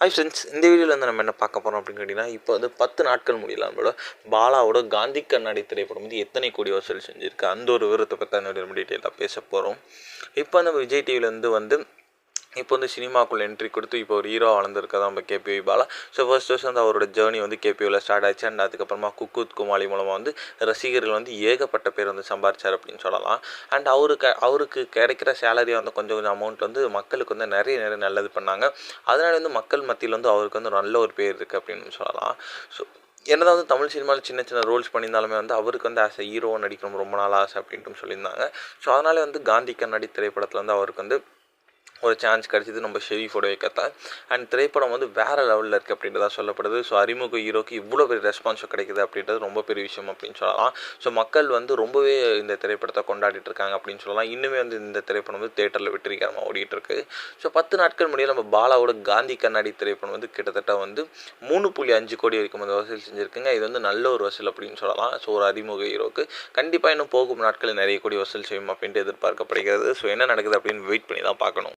Hi friends, இந்த வீடியோவில் வந்து நம்ம என்ன பார்க்க போகிறோம் அப்படின்னு கேட்டிங்கன்னா, இப்போ வந்து 10 நாட்கள் முடியல நம்மளோட பாலாவோட காந்தி கண்ணாடி திரைப்படம் வந்து எத்தனை கோடி வசூல் செஞ்சுருக்கு, அந்த ஒரு விவரத்தை பற்றி தான் நம்ம டீட்டெயிலாக பேச போகிறோம். இப்போ நம்ம விஜய் டிவிலேருந்து வந்து இப்போ வந்து சினிமாக்குள்ளே என்ட்ரி கொடுத்து இப்போ ஒரு ஹீரோ வளர்ந்துருக்கா நம்ம கேபிவி பாலா. ஸோ ஃபர்ஸ்ட் வந்து அவரோட ஜேர்னி வந்து கேபிவியில் ஸ்டார்ட் ஆச்சு. அண்ட் அதுக்கப்புறமா குக்கு வித் கோமாளி மூலமாக வந்து ரசிகர்கள் வந்து ஏகப்பட்ட பேர் வந்து சம்பாரிச்சார் அப்படின்னு சொல்லலாம். அண்ட் அவருக்கு கிடைக்கிற சேலரி வந்து கொஞ்சம் கொஞ்சம் அமௌண்ட் வந்து மக்களுக்கு வந்து நிறைய நல்லது பண்ணாங்க. அதனால வந்து மக்கள் மத்தியில் வந்து அவருக்கு வந்து நல்ல ஒரு பேர் இருக்குது அப்படின்னு சொல்லலாம். ஸோ என்னதான் வந்து தமிழ் சினிமாவில் சின்ன சின்ன ரோல்ஸ் பண்ணியிருந்தாலுமே வந்து அவருக்கு வந்து ஆஸ் எ ஹீரோ நடிக்கணும் ரொம்ப நாள் ஆசை அப்படின்ட்டு சொல்லியிருந்தாங்க. ஸோ அதனால வந்து காந்தி கண்ணாடி திரைப்படத்தில் வந்து அவருக்கு வந்து ஒரு சான்ஸ் கிடச்சிது நம்ம ஷெரீஃபோட இயக்கத்தான். அண்ட் திரைப்படம் வந்து வேறு லெவலில் இருக்குது அப்படின்றதா சொல்லப்படுது. ஸோ அறிமுக ஹீரோக்கு இவ்வளோ பெரிய ரெஸ்பான்ஸும் கிடைக்குது அப்படின்றது ரொம்ப பெரிய விஷயம் அப்படின்னு சொல்லலாம். ஸோ மக்கள் வந்து ரொம்பவே இந்த திரைப்படத்தை கொண்டாடிட்டு இருக்காங்க அப்படின்னு சொல்லலாம். இன்னுமே வந்து இந்த திரைப்படம் வந்து தேட்டரில் வெற்றிகரமாக ஓடிட்டுருக்கு. ஸோ 10 நாட்கள் முடிய நம்ம பாலாவோட காந்தி கண்ணாடி திரைப்படம் வந்து கிட்டத்தட்ட வந்து 3.5 கோடி வரைக்கும் வந்து வசூல் செஞ்சுருக்குங்க. இது வந்து நல்ல ஒரு வசூல் அப்படின்னு சொல்லலாம். ஸோ ஒரு அறிமுக ஹீரோக்கு கண்டிப்பாக இன்னும் போகும் நாட்களில் நிறைய கோடி வசூல் செய்யும் அப்படின்ட்டு எதிர்பார்க்கப்படுகிறது. ஸோ என்ன நடக்குது அப்படின்னு வெயிட் பண்ணி தான் பார்க்கணும்.